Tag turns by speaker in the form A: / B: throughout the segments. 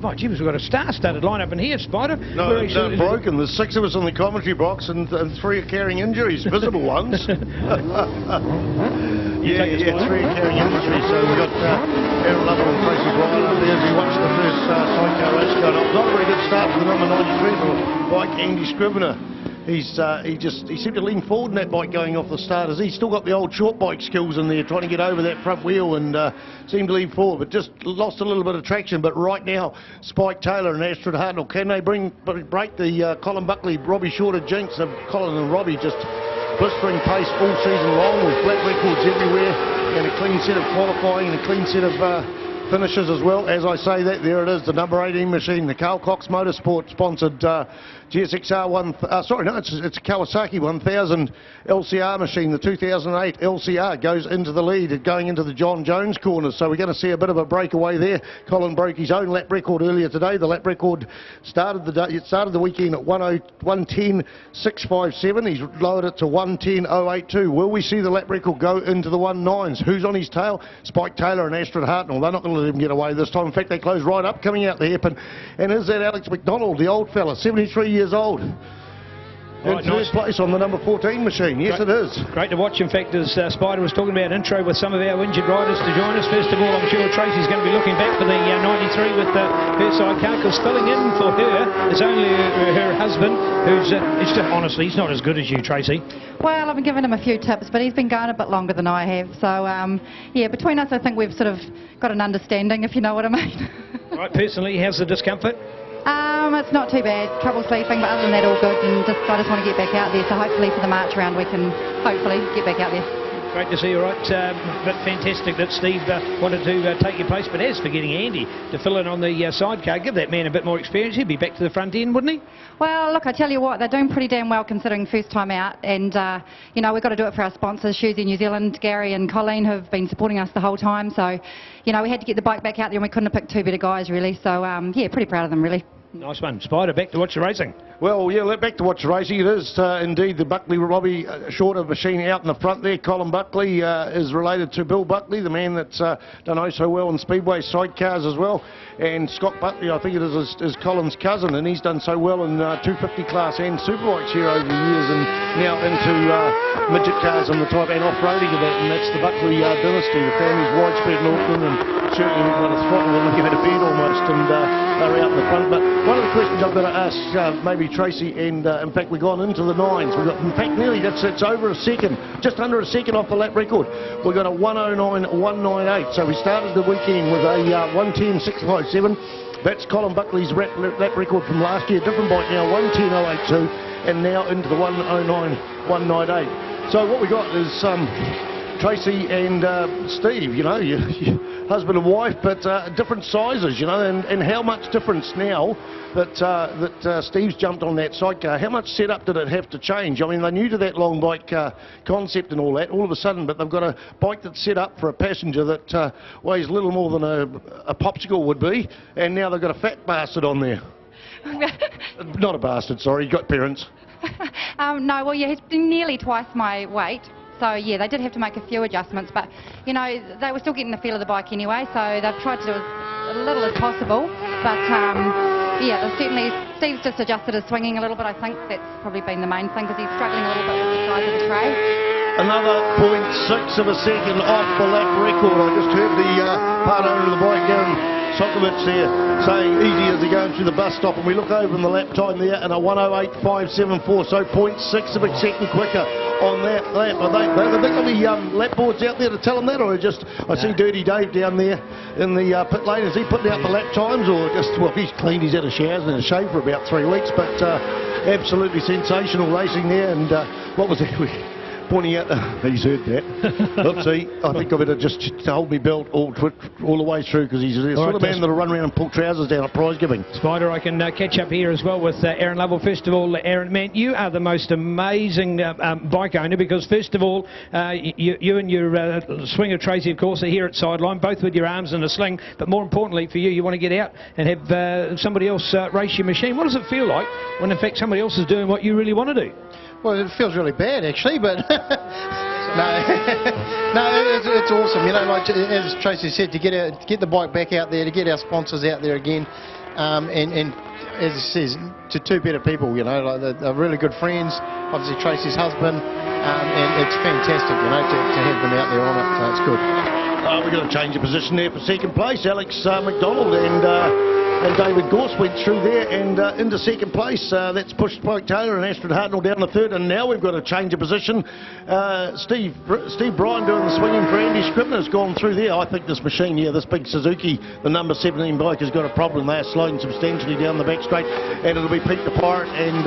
A: My Jim's got a star-studded lineup in here, Spider.
B: No, they're broken. There's 6 of us in the commentary box and 3 are carrying injuries, visible ones. Yeah, 3 are carrying injuries. So we've got Aaron Lovell and Tracy Bryan over there as we watch the first sidecar race going on. Not a very good start for the number 93 for bike Andy Scrivener. He seemed to lean forward in that bike going off the starters. He's still got the old short bike skills in there, trying to get over that front wheel and seemed to lean forward, but just lost a little bit of traction. But right now, Spike Taylor and Astrid Hartnell, can they break the Colin Buckley, Robbie Shorter jinx of Colin and Robbie just blistering pace all season long with flat records everywhere and a clean set of qualifying and a clean set of finishes as well. As I say that, there it is, the number 18 machine, the Carl Cox Motorsport sponsored GSXR it's a Kawasaki 1000 LCR machine. The 2008 LCR goes into the lead, going into the John Jones corner. So we're going to see a bit of a breakaway there. Colin broke his own lap record earlier today. The lap record started the weekend at 110.657. He's lowered it to 110.082. Will we see the lap record go into the 19s? Who's on his tail? Spike Taylor and Astrid Hartnell. They're not going to let him get away this time. In fact, they close right up, coming out the hairpin. And is that Alex McDonald, the old fella, 73 years old? In first place on the number 14 machine. Yes, it is.
A: Great to watch. In fact, as Spider was talking about intro with some of our injured riders to join us. First of all, I'm sure Tracy's going to be looking back for the 93 with her sidecar, because filling in for her is only her husband, who's honestly, he's not as good as you, Tracy.
C: Well, I've been giving him a few tips, but he's been going a bit longer than I have. So, yeah, between us, I think we've sort of got an understanding, if you know what I mean.
A: Right, personally, how's the discomfort?
C: It's not too bad. Trouble sleeping, but other than that, all good. And I just want to get back out there. So hopefully for the March round, we can hopefully get back out there.
A: Great to see you, right? But fantastic that Steve wanted to take your place. But as for getting Andy to fill in on the sidecar, give that man a bit more experience. He'd be back to the front end, wouldn't he?
C: Well, look, I tell you what, they're doing pretty damn well considering first time out. And, you know, we've got to do it for our sponsors, Shoesy New Zealand. Gary and Colleen have been supporting us the whole time. So, you know, we had to get the bike back out there and we couldn't have picked 2 better guys, really. So, yeah, pretty proud of them, really.
A: Nice one. Spider, back to watch the racing.
B: Well, yeah, back to watch the racing. It is indeed the Buckley Robbie Shorter machine out in the front there. Colin Buckley is related to Bill Buckley, the man that's done oh so well in Speedway sidecars as well. And Scott Buckley, I think it is Colin's cousin, and he's done so well in 250 class and superbikes here over the years, and now into midget cars and the type and off-roading of that. And that's the Buckley dynasty. The family's widespread in Auckland, and certainly we've got a throttle when they go to bed almost, and they're out in the front. But one of the questions I've got to ask maybe Tracy, and in fact we've gone into the 9s. We've got, in fact, nearly that's over a second, just under a second off the lap record. We've got a 109.198. So we started the weekend with a 110.657. That's Colin Buckley's lap record from last year. Different bike now, 110.082, and now into the 109.198. So what we got is Tracy and Steve, you know, husband and wife, but different sizes, you know, and how much difference now that Steve's jumped on that sidecar. How much setup did it have to change? I mean, they're new to that long bike concept and all that, all of a sudden, but they've got a bike that's set up for a passenger that weighs little more than a popsicle would be, and now they've got a fat bastard on there. Not a bastard, sorry, you got parents.
C: No, well, yeah, he's nearly twice my weight. So, yeah, they did have to make a few adjustments, but, you know, they were still getting the feel of the bike anyway, so they've tried to do as little as possible. But, yeah, certainly Steve's just adjusted his swinging a little bit. I think that's probably been the main thing, because he's struggling a little bit with the size of the tray.
B: Another 0.6 of a second off the lap record. I just heard the part owner of the bike, Garen Sokovich, there saying easy as they're going through the bus stop, and we look over in the lap time there and a 108.574, so 0.6 of a second quicker on that lap. Are they got the lap boards out there to tell them that, or just I see Dirty Dave down there in the pit lane. Is he putting out the lap times, or just, well, he's cleaned, he's had a shower and a shave for about 3 weeks, but absolutely sensational racing there. And what was it? Pointing out, he's heard that. Oopsie, I think I better just hold me belt all the way through, because he's the sort of man that'll run around and pull trousers down at prize giving.
A: Spider, I can catch up here as well with Aaron Lovell. First of all, Aaron, man, you are the most amazing bike owner, because first of all, you and your swinger Tracy, of course, are here at sideline, both with your arms in a sling, but more importantly for you, you want to get out and have somebody else race your machine. What does it feel like when in fact somebody else is doing what you really want to do?
D: Well, it feels really bad, actually, but no, it's awesome. You know, like as Tracy said, to get the bike back out there, to get our sponsors out there again, and as he says, to two better people, you know, like they're really good friends. Obviously Tracy's husband, and it's fantastic, you know, to have them out there on it. So it's good.
B: We've got to change the position there for second place. Alex McDonald and David Gorse went through there and into second place. That's pushed Spike Taylor and Astrid Hartnell down to third, and now we've got to change a position. Steve Bryan doing the swinging for Andy Scribner's gone through there. I think this machine here, this big Suzuki, the number 17 bike, has got a problem. They're slowing substantially down the back straight, and it'll be Pete the Pirate and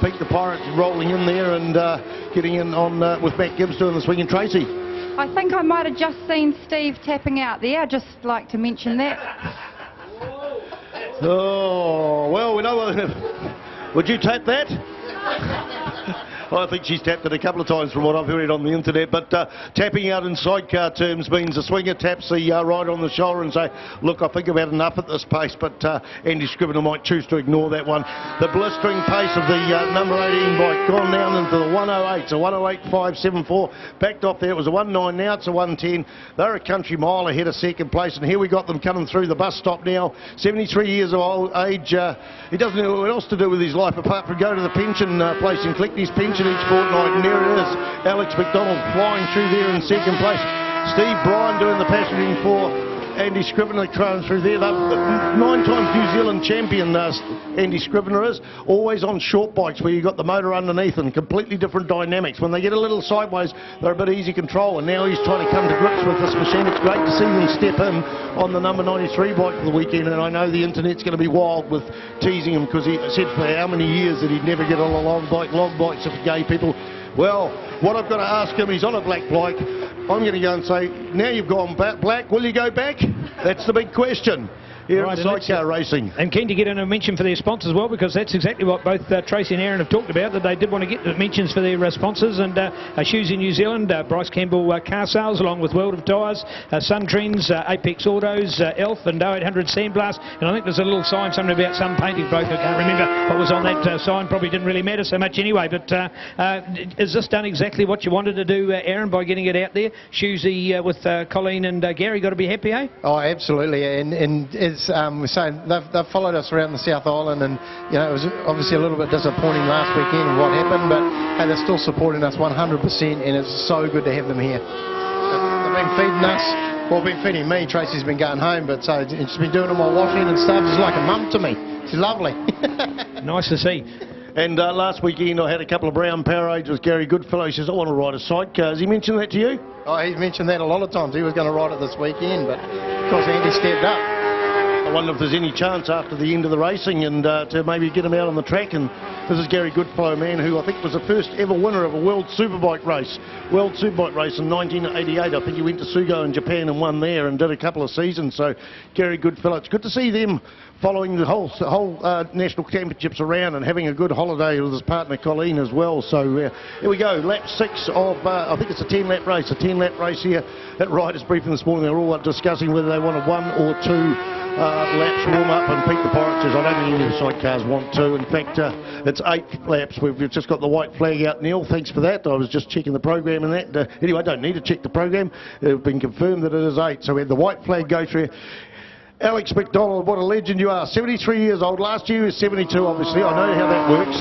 B: Pete the Pirate rolling in there and getting in on with Matt Gibbs doing the swinging Tracy.
C: I think I might have just seen Steve tapping out there. I'd just like to mention that.
B: Oh, well, we know what... Would you tap that? I think she's tapped it a couple of times from what I've heard on the internet, but tapping out in sidecar terms means the swinger taps the rider on the shoulder and say, look, I think I've had enough at this pace, but Andy Scribner might choose to ignore that one. The blistering pace of the number 18 bike gone down into the 108, so 108.574, backed off there. It was a 1.9, now it's a 1.10. They're a country mile ahead of second place, and here we got them coming through the bus stop now. 73 years of old age. He doesn't know what else to do with his life apart from go to the pension place and collect his pension each fortnight, and there it is. Alex McDonald flying through there in second place. Steve Bryan doing the passengering for Andy Scribner, trying through there. They're 9 times New Zealand champion, Andy Scribner is. Always on short bikes where you've got the motor underneath and completely different dynamics. When they get a little sideways, they're a bit easy control, and now he's trying to come to grips with this machine. It's great to see them step in on the number 93 bike for the weekend, and I know the internet's going to be wild with teasing him because he said for how many years that he'd never get on a long bike. Long bikes are for gay people. Well, what I've got to ask him, he's on a black bike. I'm going to go and say, now you've gone black, will you go back? That's the big question here in sidecar racing.
A: And keen to get in a mention for their sponsors as well, because that's exactly what both Tracy and Aaron have talked about, that they did want to get the mentions for their sponsors. And Shoes in New Zealand, Bryce Campbell Car Sales, along with World of Tyres, Sun Trends, Apex Autos, Elf and 0800 Sandblast. And I think there's a little sign, something about some painting bloke. I can't remember what was on that sign. Probably didn't really matter so much anyway. But is this done exactly what you wanted to do, Aaron, by getting it out there? Shoesy with Colleen and Gary, got to be happy, eh?
D: Oh, absolutely. And as we're saying, they've followed us around the South Island, and you know, it was obviously a little bit disappointing last weekend with what happened, but hey, they're still supporting us 100%, and it's so good to have them here. They've been feeding us, well, been feeding me. Tracy's been going home, but so she's been doing all my washing and stuff. She's like a mum to me. She's lovely.
A: Nice to see.
B: And last weekend I had a couple of brown Powerades with Gary Goodfellow. He says, I want to ride a sidecar. Has he mentioned that to you?
D: Oh, he's mentioned that a lot of times. He was going to ride it this weekend, but of course Andy stepped up.
B: I wonder if there's any chance after the end of the racing and to maybe get him out on the track. And this is Gary Goodfellow, man, who I think was the first ever winner of a World Superbike race. World Superbike race in 1988. I think he went to Sugo in Japan and won there and did a couple of seasons. So Gary Goodfellow, it's good to see them following the whole national championships around and having a good holiday with his partner Colleen as well. So here we go, lap 6 of, I think it's a 10-lap race, here at Riders Briefing this morning. They're all discussing whether they want a 1 or 2 laps warm up, and Pete the Pirate says, I don't think any of the sidecars want to. In fact, it's 8 laps. We've just got the white flag out. Neil, thanks for that. I was just checking the program and that. Anyway, I don't need to check the program. It's been confirmed that it is 8. So we had the white flag go through. Alex McDonald, what a legend you are. 73 years old. Last year he was 72, obviously. I know how that works.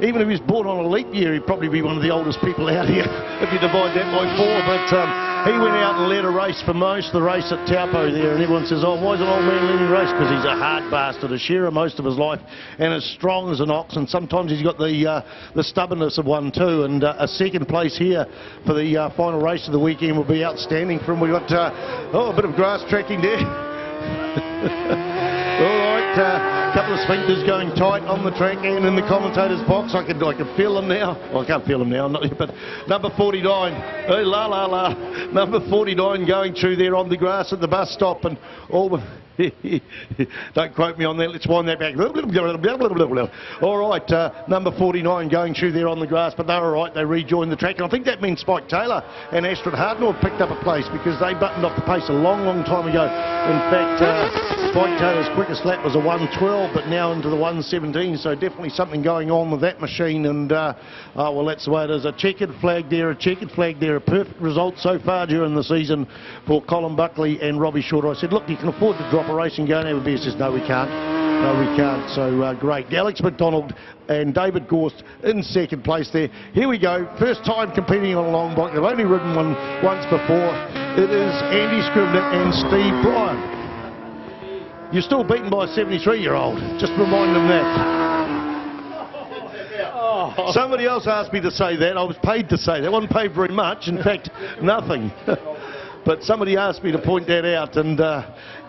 B: Even if he was born on a leap year, he'd probably be one of the oldest people out here if you divide that by 4. But he went out and led a race for most of the race at Taupo there, and everyone says, oh, why is an old man leading a race? Because he's a hard bastard, a shearer most of his life, and as strong as an ox, and sometimes he's got the stubbornness of one too. And a second place here for the final race of the weekend will be outstanding for him. We've got a bit of grass tracking there. All right, a couple of sphincters going tight on the track and in the commentator's box. I can feel them now. Well, I can't feel them now, but number 49, hey, number 49 going through there on the grass at the bus stop, and all the... Don't quote me on that, let's wind that back. All right, number 49 going through there on the grass, but they're all right, they rejoined the track, and I think that means Spike Taylor and Astrid Hartnell have picked up a place because they buttoned off the pace a long, long time ago. In fact, Spike Taylor's quickest lap was a 1:12, but now into the 1:17, so definitely something going on with that machine, and well, that's the way it is. A checkered flag there, a checkered flag there, a perfect result so far during the season for Colin Buckley and Robbie Shorter. I said, look, you can afford to drop a race and go and have a beer. He says, no, we can't. No, we can't. So great. Alex McDonald and David Gorst in second place there. Here we go. First time competing on a long bike. They've only ridden one once before. It is Andy Scribner and Steve Bryan. You're still beaten by a 73-year-old. Just remind them that. Somebody else asked me to say that. I was paid to say that. I wasn't paid very much. In fact, nothing. But somebody asked me to point that out, and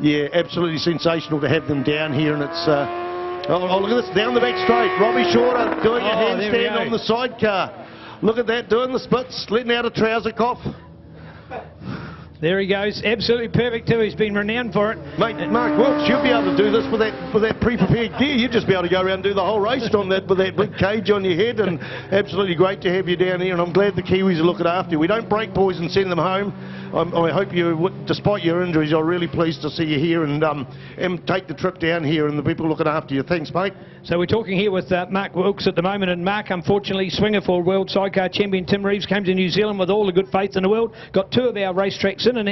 B: yeah, absolutely sensational to have them down here. And it's oh, look at this, down the back straight. Robbie Shorter doing a handstand on the sidecar. Look at that, doing the splits, letting out a trouser cough.
A: There he goes, absolutely perfect too. He's been renowned for it.
B: Mate, Mark Wilkes, you'll be able to do this with that pre-prepared gear. You'd just be able to go around and do the whole race on that with that big cage on your head, and absolutely great to have you down here, and I'm glad the Kiwis are looking after you. We don't break boys and send them home. I hope you, despite your injuries, I'm really pleased to see you here and take the trip down here, and the people looking after you. Thanks, mate.
A: So we're talking here with Mark Wilkes at the moment, and Mark, unfortunately, swinger for World Sidecar Champion Tim Reeves came to New Zealand with all the good faith in the world, got 2 of our racetracks in, and